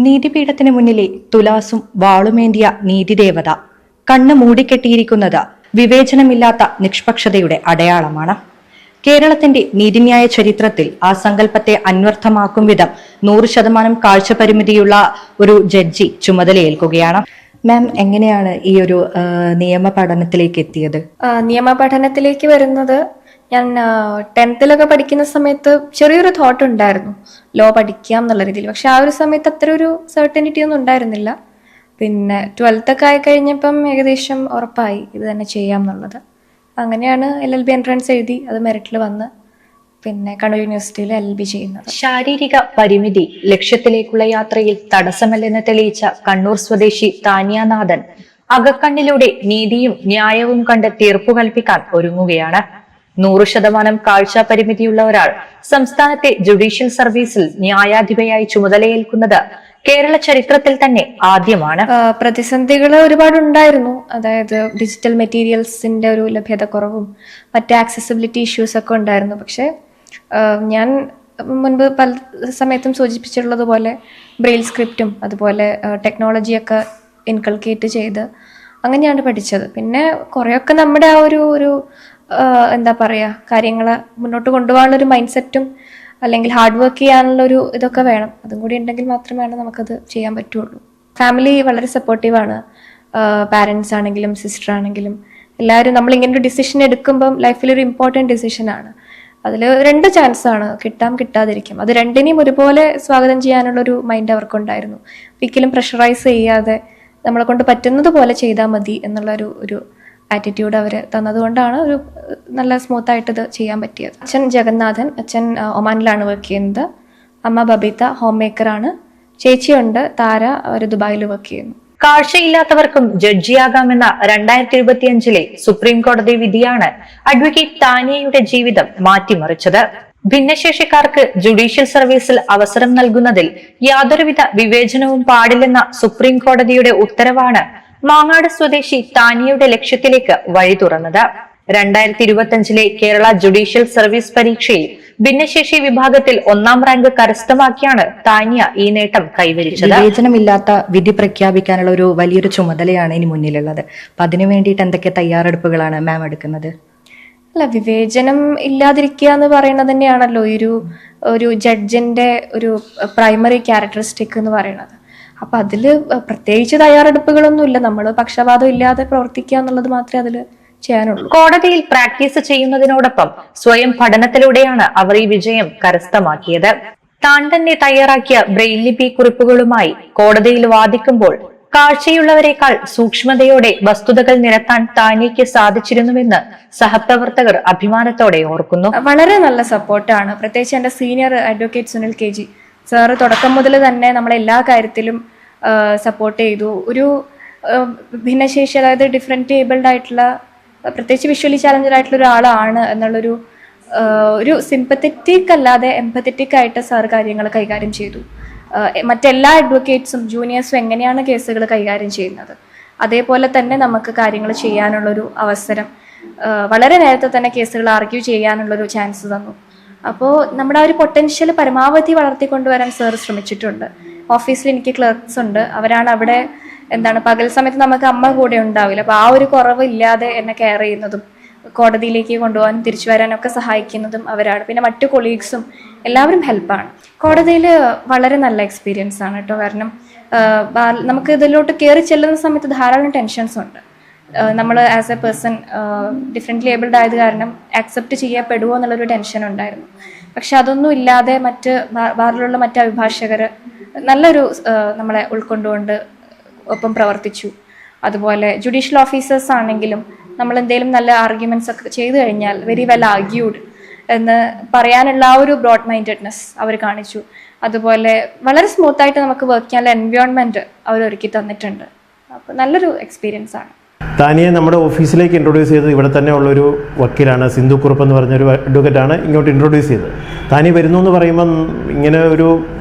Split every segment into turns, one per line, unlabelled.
നീതിപീഠത്തിന് മുന്നിലെ തുലാസും വാളുമേന്തിയ നീതിദേവത കണ്ണ് മൂടിക്കെട്ടിയിരിക്കുന്നത് വിവേചനമില്ലാത്ത നിഷ്പക്ഷതയുടെ അടയാളമാണ്. കേരളത്തിന്റെ നീതിന്യായ ചരിത്രത്തിൽ ആ സങ്കല്പത്തെ അന്വർത്ഥമാക്കും വിധം 100% കാഴ്ചപരിമിതിയുള്ള ഒരു ജഡ്ജി ചുമതലയേൽക്കുകയാണ്. മാം, എങ്ങനെയാണ് ഈ ഒരു നിയമ പഠനത്തിലേക്ക് എത്തിയത്?
നിയമ പഠനത്തിലേക്ക് വരുന്നത് ഞാൻ 10th പഠിക്കുന്ന സമയത്ത് ചെറിയൊരു തോട്ട് ഉണ്ടായിരുന്നു, ലോ പഠിക്കാം എന്നുള്ള രീതിയിൽ. പക്ഷെ ആ ഒരു സമയത്ത് അത്ര ഒരു സർട്ടനിറ്റി ഒന്നും ഉണ്ടായിരുന്നില്ല. പിന്നെ 12th ആയി കഴിഞ്ഞപ്പം ഏകദേശം ഉറപ്പായി ഇത് തന്നെ ചെയ്യാം എന്നുള്ളത്. അങ്ങനെയാണ് LLB എൻട്രൻസ് എഴുതി, അത് മെറിറ്റിൽ വന്ന് പിന്നെ കണ്ണൂർ യൂണിവേഴ്സിറ്റിയിൽ LLB ചെയ്യുന്നത്.
ശാരീരിക പരിമിതി ലക്ഷ്യത്തിലേക്കുള്ള യാത്രയിൽ തടസ്സമല്ലെന്ന് തെളിയിച്ച കണ്ണൂർ സ്വദേശി താനിയാനാഥൻ അകക്കണ്ണിലൂടെ നീതിയും ന്യായവും കണ്ട് തീർപ്പു കൽപ്പിക്കാൻ ഒരുങ്ങുകയാണ്. 100% കാഴ്ച പരിമിതിയുള്ള ഒരാൾ സംസ്ഥാനത്തെ ജുഡീഷ്യൽ സർവീസിൽ ന്യായാധിപയായി ചുമതലയേൽക്കുന്നത് കേരള ചരിത്രത്തിൽ തന്നെ ആദ്യമാണ്.
പ്രതിസന്ധികൾ ഒരുപാടുണ്ടായിരുന്നു. അതായത് ഡിജിറ്റൽ മെറ്റീരിയൽസിന്റെ ഒരു ലഭ്യതക്കുറവും മറ്റ് ആക്സസിബിലിറ്റി ഇഷ്യൂസ് ഒക്കെ ഉണ്ടായിരുന്നു. പക്ഷെ ഞാൻ മുൻപ് പല സമയത്തും സൂചിപ്പിച്ചിട്ടുള്ളതുപോലെ ബ്രെയിൽ സ്ക്രിപ്റ്റും അതുപോലെ ടെക്നോളജിയൊക്കെ ഇൻകൾക്കേറ്റ് ചെയ്ത് അങ്ങനെയാണ് പഠിച്ചത്. പിന്നെ കുറേയൊക്കെ നമ്മുടെ ആ ഒരു എന്താ പറയുക, കാര്യങ്ങളെ മുന്നോട്ട് കൊണ്ടുപോകാനുള്ള ഒരു മൈൻഡ് സെറ്റും അല്ലെങ്കിൽ ഹാർഡ് വർക്ക് ചെയ്യാനുള്ള ഒരു ഇതൊക്കെ വേണം. അതും കൂടി ഉണ്ടെങ്കിൽ മാത്രമാണ് നമുക്കത് ചെയ്യാൻ പറ്റുള്ളൂ. ഫാമിലി വളരെ സപ്പോർട്ടീവാണ്. പാരൻസ് ആണെങ്കിലും സിസ്റ്റർ ആണെങ്കിലും എല്ലാവരും നമ്മളിങ്ങനെ ഒരു ഡിസിഷൻ എടുക്കുമ്പം ലൈഫിലൊരു ഇമ്പോർട്ടൻറ്റ് ഡിസിഷനാണ്. അതിൽ 2 ചാൻസാണ്, കിട്ടാം കിട്ടാതിരിക്കും. അത് രണ്ടിനെയും ഒരുപോലെ സ്വാഗതം ചെയ്യാനുള്ളൊരു മൈൻഡ് അവർക്കുണ്ടായിരുന്നു. ഒരിക്കലും പ്രഷറൈസ് ചെയ്യാതെ നമ്മളെ കൊണ്ട് പറ്റുന്നത് പോലെ ചെയ്താൽ മതി എന്നുള്ള ഒരു ആറ്റിറ്റ്യൂഡ് അവർ തന്നതുകൊണ്ടാണ് ഒരു നല്ല സ്മൂത്തായിട്ട് ഇത് ചെയ്യാൻ പറ്റിയത്. അച്ഛൻ ജഗന്നാഥൻ, അച്ഛൻ ഒമാനിലാണ് വർക്ക് ചെയ്യുന്നത്. അമ്മ ബബിത ഹോം മേക്കറാണ്. ചേച്ചിയുണ്ട് താര, അവർ ദുബായിൽ വർക്ക് ചെയ്യുന്നു.
കാഴ്ചയില്ലാത്തവർക്കും ജഡ്ജിയാകാമെന്ന 2025 സുപ്രീം കോടതി വിധിയാണ് അഡ്വക്കേറ്റ് താനിയയുടെ ജീവിതം മാറ്റിമറിച്ചത്. ഭിന്നശേഷിക്കാർക്ക് ജുഡീഷ്യൽ സർവീസിൽ അവസരം നൽകുന്നതിൽ യാതൊരുവിധ വിവേചനവും പാടില്ലെന്ന സുപ്രീം കോടതിയുടെ ഉത്തരവാണ് മാങ്ങാട് സ്വദേശി താനിയയുടെ ലക്ഷ്യത്തിലേക്ക് വഴി തുറന്നത്. 2025 കേരള ജുഡീഷ്യൽ സർവീസ് പരീക്ഷയിൽ ഭിന്നശേഷി വിഭാഗത്തിൽ 1ാം റാങ്ക് കരസ്ഥമാക്കിയാണ് താനിയ ഈ നേട്ടം കൈവരിച്ചത്. വിവേചനമില്ലാത്ത വിധി പ്രഖ്യാപിക്കാനുള്ള ഒരു വലിയൊരു ചുമതലയാണ് ഇനി മുന്നിലുള്ളത്. അപ്പൊ അതിനു വേണ്ടിയിട്ട് എന്തൊക്കെ തയ്യാറെടുപ്പുകളാണ് മാം എടുക്കുന്നത്?
അല്ല, വിവേചനം ഇല്ലാതിരിക്കുക എന്ന് പറയുന്നത് തന്നെയാണല്ലോ ഒരു ജഡ്ജിന്റെ ഒരു പ്രൈമറി ക്യാരക്ടറിസ്റ്റിക് എന്ന് പറയുന്നത്. അപ്പൊ അതില് പ്രത്യേകിച്ച് തയ്യാറെടുപ്പുകളൊന്നുമില്ല. നമ്മൾ പക്ഷപാതം ഇല്ലാതെ പ്രവർത്തിക്കുക എന്നുള്ളത് മാത്രമേ അതിൽ ചെയ്യാനുള്ളൂ.
കോടതിയിൽ പ്രാക്ടീസ് ചെയ്യുന്നതിനോടൊപ്പം സ്വയം പഠനത്തിലൂടെയാണ് അവർ ഈ വിജയം കരസ്ഥമാക്കിയത്. താൻ തന്നെ തയ്യാറാക്കിയ ബ്രെയിൽ ലിപി കുറിപ്പുകളുമായി കോടതിയിൽ വാദിക്കുമ്പോൾ കാഴ്ചയുള്ളവരെക്കാൾ സൂക്ഷ്മതയോടെ വസ്തുതകൾ നിരത്താൻ താനിയയ്ക്ക് സാധിച്ചിരുന്നുവെന്ന് സഹപ്രവർത്തകർ അഭിമാനത്തോടെ ഓർക്കുന്നു.
വളരെ നല്ല സപ്പോർട്ടാണ്. പ്രത്യേകിച്ച് എന്റെ senior advocate Sunil KG sir തുടക്കം മുതൽ തന്നെ നമ്മളെ എല്ലാ കാര്യത്തിലും സപ്പോർട്ട് ചെയ്തു. ഒരു ഭിന്നശേഷി, അതായത് ഡിഫറെന്റ് ഏബിൾഡ് ആയിട്ടുള്ള, പ്രത്യേകിച്ച് വിഷ്വലി ചാലഞ്ചഡ് ആയിട്ടുള്ള ഒരാളാണ് എന്നുള്ളൊരു ഒരു സിമ്പത്തറ്റിക് അല്ലാതെ എംപത്തറ്റിക് ആയിട്ട് സാർ കാര്യങ്ങൾ കൈകാര്യം ചെയ്തു. മറ്റെല്ലാ അഡ്വക്കേറ്റ്സും ജൂനിയേഴ്സും എങ്ങനെയാണ് കേസുകൾ കൈകാര്യം ചെയ്യുന്നത് അതേപോലെ തന്നെ നമുക്ക് കാര്യങ്ങൾ ചെയ്യാനുള്ളൊരു അവസരം, വളരെ നേരത്തെ തന്നെ കേസുകൾ ആർഗ്യൂ ചെയ്യാനുള്ളൊരു ചാൻസ് തന്നു. അപ്പോൾ നമ്മുടെ ആ ഒരു പൊട്ടൻഷ്യൽ പരമാവധി വളർത്തിക്കൊണ്ടുവരാൻ സാർ ശ്രമിച്ചിട്ടുണ്ട്. ഓഫീസിൽ എനിക്ക് ക്ലർക്സ് ഉണ്ട്. അവരാണ് അവിടെ പകൽ സമയത്ത് നമുക്ക് അമ്മ കൂടെ ഉണ്ടാവില്ല. അപ്പോൾ ആ ഒരു കുറവ് ഇല്ലാതെ എന്നെ കെയർ ചെയ്യുന്നതും കോടതിയിലേക്ക് കൊണ്ടുപോകാനും തിരിച്ചു വരാനൊക്കെ സഹായിക്കുന്നതും അവരാണ്. പിന്നെ മറ്റു കൊളീഗ്സും എല്ലാവരും ഹെൽപ്പാണ്. കോടതിയിൽ വളരെ നല്ല എക്സ്പീരിയൻസ് ആണ് കേട്ടോ. കാരണം നമുക്ക് ഇതിലോട്ട് കയറി ചെല്ലുന്ന സമയത്ത് ധാരാളം ടെൻഷൻസ് ഉണ്ട്. നമ്മൾ as A person differently abled ആയത് കാരണം ആക്സെപ്റ്റ് ചെയ്യപ്പെടുമോ എന്നുള്ളൊരു ടെൻഷൻ ഉണ്ടായിരുന്നു. പക്ഷെ അതൊന്നും ഇല്ലാതെ ബാറിലുള്ള മറ്റ് അഭിഭാഷകർ നല്ലൊരു നമ്മളെ ഉൾക്കൊണ്ടുകൊണ്ട് ഒപ്പം പ്രവർത്തിച്ചു. അതുപോലെ ജുഡീഷ്യൽ ഓഫീസേഴ്സ് ആണെങ്കിലും നമ്മൾ എന്തെങ്കിലും നല്ല ആർഗ്യുമെന്റ്സ് ഒക്കെ ചെയ്തു കഴിഞ്ഞാൽ വെരി വെൽ ആർഗ്യൂഡ് എന്ന് പറയാനുള്ള ആ ഒരു ബ്രോഡ് മൈൻഡഡ്നെസ് അവർ കാണിച്ചു. അതുപോലെ വളരെ സ്മൂത്തായിട്ട് നമുക്ക് വർക്ക് ചെയ്യാനുള്ള എൻവയോൺമെന്റ് അവർ ഒരുക്കി തന്നിട്ടുണ്ട്. അപ്പോൾ നല്ലൊരു എക്സ്പീരിയൻസ് ആണ്.
താനിയെ നമ്മുടെ ഓഫീസിലേക്ക് ഇൻട്രൊഡ്യൂസ് ചെയ്തത് ഇവിടെ തന്നെ ഉള്ളൊരു വക്കീലാണ്, സിന്ധു കുറുപ്പ് എന്ന് പറഞ്ഞൊരു അഡ്വക്കേറ്റാണ് ഇങ്ങോട്ട് ഇൻട്രൊഡ്യൂസ് ചെയ്തത്. താനി വരുന്നു എന്ന് പറയുമ്പം, ഇങ്ങനെ ഒരു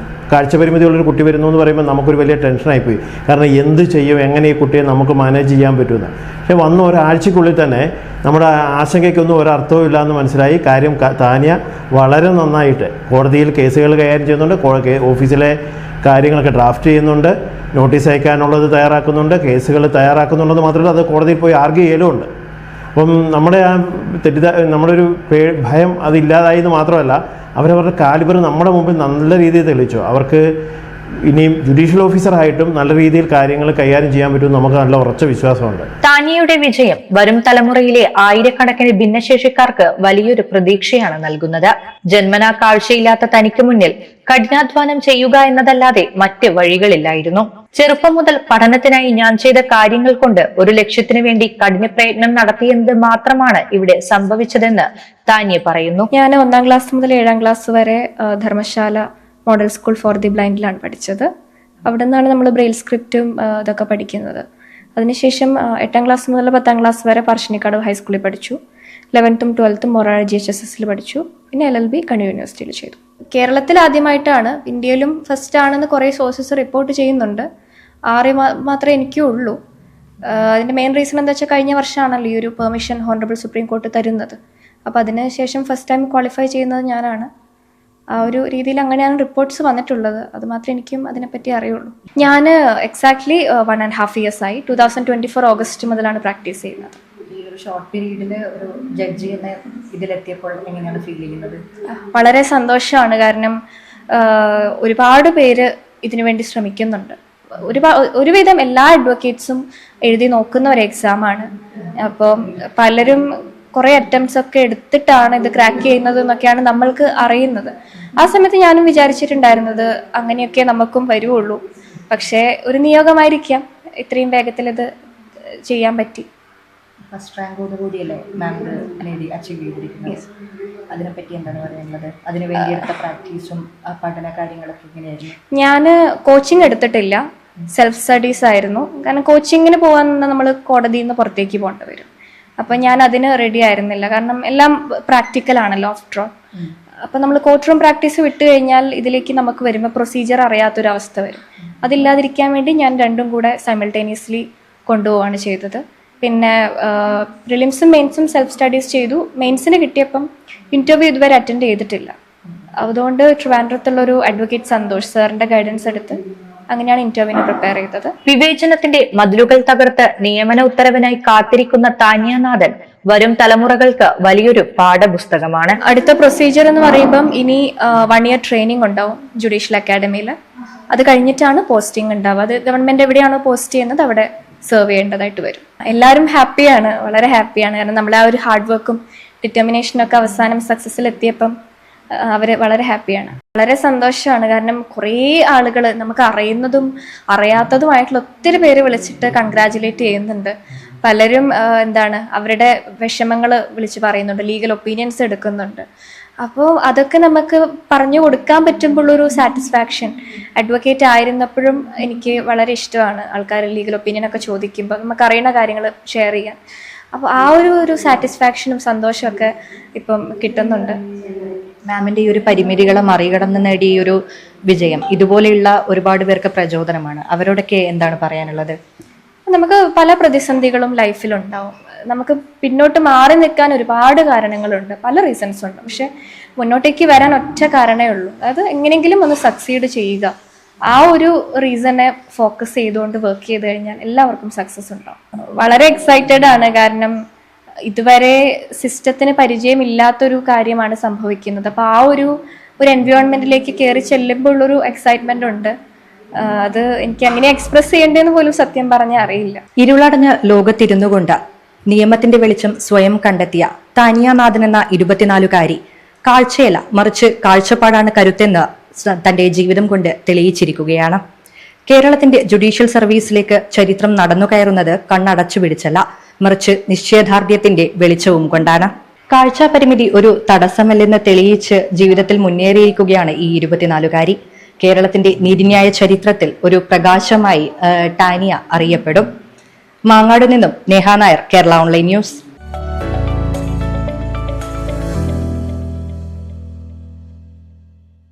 കാഴ്ചപരിമിതിയുള്ളൊരു കുട്ടി വരുന്നു എന്ന് പറയുമ്പോൾ നമുക്കൊരു വലിയ ടെൻഷനായിപ്പോയി. കാരണം എന്ത് ചെയ്യും, എങ്ങനെ ഈ കുട്ടിയെ നമുക്ക് മാനേജ് ചെയ്യാൻ പറ്റുമെന്ന്. പക്ഷേ വന്ന ഒരാഴ്ചക്കുള്ളിൽ തന്നെ നമ്മുടെ ആശങ്കയ്ക്കൊന്നും ഒരർത്ഥവും ഇല്ലയെന്ന് മനസ്സിലായി. കാര്യം താനിയ വളരെ നന്നായിട്ട് കോടതിയിൽ കേസുകൾ കൈകാര്യം ചെയ്യുന്നുണ്ട്. ഓഫീസിലെ കാര്യങ്ങളൊക്കെ ഡ്രാഫ്റ്റ് ചെയ്യുന്നുണ്ട്, നോട്ടീസ് അയക്കാനുള്ളത് തയ്യാറാക്കുന്നുണ്ട്, കേസുകൾ തയ്യാറാക്കുന്നുള്ളത് മാത്രമല്ല അത് കോടതിയിൽ പോയി ആർഗ്യൂ ചെയ്യലുമുണ്ട്. അപ്പം നമ്മുടെ ആ നമ്മളൊരു ഭയം അതില്ലാതായി എന്ന് മാത്രമല്ല, അവരവരുടെ കാലിബർ നമ്മുടെ മുമ്പിൽ നല്ല രീതിയിൽ തെളിയിച്ചു. അവർക്ക് ഇനിയും ജുഡീഷ്യൽ ഓഫീസറായിട്ടും നല്ല രീതിയിൽ കാര്യങ്ങൾ കൈകാര്യം ചെയ്യാൻ പറ്റും നമുക്ക് നല്ല ഉറച്ച വിശ്വാസമുണ്ട്.
താനിയയുടെ വിജയം വരും തലമുറയിലെ ആയിരക്കണക്കിന് ഭിന്നശേഷിക്കാർക്ക് വലിയൊരു പ്രതീക്ഷയാണ് നൽകുന്നത്. ജന്മനാ കാഴ്ചയില്ലാത്ത തനിക്ക് മുന്നിൽ കഠിനാധ്വാനം ചെയ്യുക എന്നതല്ലാതെ മറ്റ് വഴികളില്ലായിരുന്നു. ചെറുപ്പം മുതൽ പഠനത്തിനായി ഞാൻ ചെയ്ത കാര്യങ്ങൾ കൊണ്ട് ഒരു ലക്ഷ്യത്തിന് വേണ്ടി കഠിന പ്രയത്നം നടത്തിയത് മാത്രമാണ് ഇവിടെ സംഭവിച്ചതെന്ന് താനിയ പറയുന്നു.
ഞാൻ 1ാം ക്ലാസ് മുതൽ 7ാം ക്ലാസ് വരെ Dharamshala model school for the ബ്ലൈൻഡിലാണ് പഠിച്ചത്. അവിടെ നിന്നാണ് നമ്മൾ ബ്രെയിൽ സ്ക്രിപ്റ്റും ഇതൊക്കെ പഠിക്കുന്നത്. അതിനുശേഷം 8ാം ക്ലാസ് മുതൽ 10ാം ക്ലാസ് വരെ പറശ്ശിനിക്കട ഹൈസ്കൂളിൽ പഠിച്ചു. 11th 12th മൊറാഴ GHSSൽ പഠിച്ചു. പിന്നെ LLB കണ്ണൂർ യൂണിവേഴ്സിറ്റിയിൽ ചെയ്തു. കേരളത്തിൽ ആദ്യമായിട്ടാണ്, ഇന്ത്യയിലും ഫസ്റ്റ് ആണെന്ന് കുറേ സോഴ്സസ് റിപ്പോർട്ട് ചെയ്യുന്നുണ്ട്. 6 മാത്രമേ എനിക്കേ ഉള്ളൂ. അതിൻ്റെ മെയിൻ റീസൺ എന്താ വെച്ചാൽ കഴിഞ്ഞ വർഷമാണല്ലോ ഈ ഒരു പെർമിഷൻ ഹോണറബിൾ സുപ്രീം കോർട്ട് തരുന്നത്. അപ്പോൾ അതിന് ശേഷം ഫസ്റ്റ് ടൈം ക്വാളിഫൈ ചെയ്യുന്നത് ഞാനാണ്. ആ ഒരു രീതിയിൽ അങ്ങനെയാണ് റിപ്പോർട്ട്സ് വന്നിട്ടുള്ളത്. അത് മാത്രമേ എനിക്കും അതിനെപ്പറ്റി അറിയുള്ളൂ. ഞാൻ എക്സാക്ട്ലി 1.5 years ആയി. 2024 ഓഗസ്റ്റ് മുതലാണ് പ്രാക്ടീസ് ചെയ്യുന്നത്.
ഈ ഒരു ഷോർട്ട് പീരീഡിൽ ഒരു ജഡ്ജി എന്ന ഇതിലെത്തിയപ്പോൾ എങ്ങനെയാണ് ഫീൽ ചെയ്യുന്നത്?
വളരെ സന്തോഷമാണ്. കാരണം ഒരുപാട് പേര് ഇതിനു വേണ്ടി ശ്രമിക്കുന്നുണ്ട്. ഒരുവിധം എല്ലാ അഡ്വക്കേറ്റ്സും എഴുതി നോക്കുന്ന ഒരു എക്സാമാണ്. അപ്പം പലരും കുറേ അറ്റംപ്റ്റ്സ് ഒക്കെ എടുത്തിട്ടാണ് ഇത് ക്രാക്ക് ചെയ്യുന്നത് എന്നൊക്കെയാണ് നമ്മൾക്ക് അറിയുന്നത്. ആ സമയത്ത് ഞാനും വിചാരിച്ചിട്ടുണ്ടായിരുന്നത് അങ്ങനെയൊക്കെ നമുക്കും വരുള്ളൂ. പക്ഷേ ഒരു നിയോഗമായിരിക്കാം ഇത്രയും വേഗത്തിൽ ഇത് ചെയ്യാൻ പറ്റി.
ഫസ്റ്റ് റാങ്കോട് കൂടിയല്ലേ മാം നേടി അച്ചീവ് ചെയ്തിരിക്കുന്നത്. അതിനെപ്പറ്റി എന്താണ് പറയാനുള്ളത്? അതിനു വേണ്ടി എടുത്ത പ്രാക്ടീസും പഠന കാര്യങ്ങളൊക്കെ എങ്ങനെയായിരുന്നു?
ഞാൻ കോച്ചിങ് എടുത്തിട്ടില്ല, സെൽഫ് സ്റ്റഡീസ് ആയിരുന്നു. കാരണം കോച്ചിങ്ങിന് പോകാൻ നമ്മൾ കോടതിയിൽ നിന്ന് പുറത്തേക്ക് പോകേണ്ടി വരും. അപ്പം ഞാൻ അതിന് റെഡി ആയിരുന്നില്ല. കാരണം എല്ലാം പ്രാക്ടിക്കലാണല്ലോ ആഫ്റ്റർ ഓൾ. അപ്പം നമ്മൾ കോർട്ട് റൂം പ്രാക്ടീസ് വിട്ട് കഴിഞ്ഞാൽ ഇതിലേക്ക് നമുക്ക് വരുമ്പോൾ പ്രൊസീജിയർ അറിയാത്തൊരവസ്ഥ വരും. അതില്ലാതിരിക്കാൻ വേണ്ടി ഞാൻ രണ്ടും കൂടെ സൈമിൾട്ടേനിയസ്ലി കൊണ്ടുപോവാണ് ചെയ്തത്. പിന്നെ പ്രിലിംസും മെയിൻസും സെൽഫ് സ്റ്റഡീസ് ചെയ്തു. മെയിൻസിന് കിട്ടിയപ്പം ഇൻ്റർവ്യൂ ഇതുവരെ അറ്റൻഡ് ചെയ്തിട്ടില്ല. അതുകൊണ്ട് ട്രിവാൻഡ്രത്തുള്ളൊരു അഡ്വക്കേറ്റ് സന്തോഷ് സാറിൻ്റെ ഗൈഡൻസ് എടുത്ത് അങ്ങനെയാണ് ഇന്റർവ്യൂവിന് പ്രിപ്പയർ ചെയ്തത്.
വിവേചനത്തിന്റെ മതിലുകൾ തകർത്ത് നിയമന ഉത്തരവിനായി കാത്തിരിക്കുന്ന താനിയനാഥൻ വരും തലമുറകൾക്ക് വലിയൊരു പാഠപുസ്തകമാണ്.
അടുത്ത പ്രൊസീജിയർ എന്ന് പറയുമ്പം ഇനി 1 year ട്രെയിനിങ് ഉണ്ടാവും ജുഡീഷ്യൽ അക്കാഡമിയിൽ. അത് കഴിഞ്ഞിട്ടാണ് പോസ്റ്റിംഗ് ഉണ്ടാവുക. അത് ഗവൺമെന്റ് എവിടെയാണോ പോസ്റ്റ് ചെയ്യുന്നത് അവിടെ സെർവ് ചെയ്യേണ്ടതായിട്ട് വരും. എല്ലാവരും ഹാപ്പിയാണ്, വളരെ ഹാപ്പിയാണ്. കാരണം നമ്മളെ ആ ഒരു ഹാർഡ് വർക്കും ഡിറ്റർമിനേഷനും ഒക്കെ അവസാനം സക്സസ്സിൽ എത്തിയപ്പം അവർ വളരെ ഹാപ്പിയാണ്. വളരെ സന്തോഷമാണ്. കാരണം കുറേ ആളുകൾ നമുക്ക് അറിയുന്നതും അറിയാത്തതുമായിട്ടുള്ള ഒത്തിരി പേര് വിളിച്ചിട്ട് കൺഗ്രാജുലേറ്റ് ചെയ്യുന്നുണ്ട്. പലരും അവരുടെ വിഷമങ്ങൾ വിളിച്ച് പറയുന്നുണ്ട്, ലീഗൽ ഒപ്പീനിയൻസ് എടുക്കുന്നുണ്ട്. അപ്പോൾ അതൊക്കെ നമുക്ക് പറഞ്ഞു കൊടുക്കാൻ പറ്റുമ്പോഴൊരു സാറ്റിസ്ഫാക്ഷൻ. അഡ്വക്കേറ്റ് ആയിരുന്നപ്പോഴും എനിക്ക് വളരെ ഇഷ്ടമാണ് ആൾക്കാർ ലീഗൽ ഒപ്പീനിയൻ ഒക്കെ ചോദിക്കുമ്പോൾ നമുക്ക് അറിയുന്ന കാര്യങ്ങൾ ഷെയർ ചെയ്യാൻ. അപ്പോൾ ആ ഒരു സാറ്റിസ്ഫാക്ഷനും സന്തോഷമൊക്കെ ഇപ്പം കിട്ടുന്നുണ്ട്.
മാമിൻ്റെ ഈ ഒരു പരിമിതികളെ മറികടന്ന് നേടിയ ഒരു വിജയം ഇതുപോലെയുള്ള ഒരുപാട് പേർക്ക് പ്രചോദനമാണ്. അവരോടൊക്കെ എന്താണ് പറയാനുള്ളത്?
നമുക്ക് പല പ്രതിസന്ധികളും ലൈഫിലുണ്ടാവും. നമുക്ക് പിന്നോട്ട് മാറി നിൽക്കാൻ ഒരുപാട് കാരണങ്ങളുണ്ട്, പല റീസൺസ് ഉണ്ട്. പക്ഷെ മുന്നോട്ടേക്ക് വരാൻ ഒറ്റ കാരണമേ ഉള്ളൂ, അതായത് എങ്ങനെയെങ്കിലും ഒന്ന് സക്സീഡ് ചെയ്യുക. ആ ഒരു റീസണെ ഫോക്കസ് ചെയ്തുകൊണ്ട് വർക്ക് ചെയ്ത് കഴിഞ്ഞാൽ എല്ലാവർക്കും സക്സസ് ഉണ്ടാവും. വളരെ എക്സൈറ്റഡ് ആണ്. കാരണം ഇതുവരെ സിസ്റ്റത്തിന് പരിചയമില്ലാത്തൊരു കാര്യമാണ് സംഭവിക്കുന്നത്. അപ്പോൾ ആ ഒരു എൻവയോൺമെന്റിലേക്ക് കയറി ചെല്ലുമ്പോൾ ഉള്ളൊരു എക്സൈറ്റ്മെന്റ് ഉണ്ട്. അത് എനിക്ക് അങ്ങനെ എക്സ്പ്രസ് ചെയ്യേണ്ടതെന്ന് പോലും സത്യം പറഞ്ഞാൽ അറിയില്ല.
ഇരുളടഞ്ഞ ലോകത്തിരുന്നു കൊണ്ട് നിയമത്തിന്റെ വെളിച്ചം സ്വയം കണ്ടെത്തിയ താനിയനാഥൻ എന്ന 24-കാരി കാഴ്ചയല്ല മറിച്ച് കാഴ്ചപ്പാടാണ് കരുത്തെന്ന് തന്റെ ജീവിതം കൊണ്ട് തെളിയിച്ചിരിക്കുകയാണ്. കേരളത്തിന്റെ ജുഡീഷ്യൽ സർവീസിലേക്ക് ചരിത്രം നടന്നു കയറുന്നത് കണ്ണടച്ചു പിടിച്ചല്ല, മറിച്ച് നിശ്ചയദാർഢ്യത്തിന്റെ വെളിച്ചവും കൊണ്ടാണ്. കാഴ്ചാ പരിമിതി ഒരു തടസ്സമല്ലെന്ന് തെളിയിച്ച് ജീവിതത്തിൽ മുന്നേറിയിരിക്കുകയാണ് ഈ 24-കാരി. കേരളത്തിന്റെ നീതിന്യായ ചരിത്രത്തിൽ ഒരു പ്രകാശമായി ടാനിയ അറിയപ്പെടും. മാങ്ങാട് നിന്നും നേഹ നായർ, കേരള ഓൺലൈൻ ന്യൂസ്.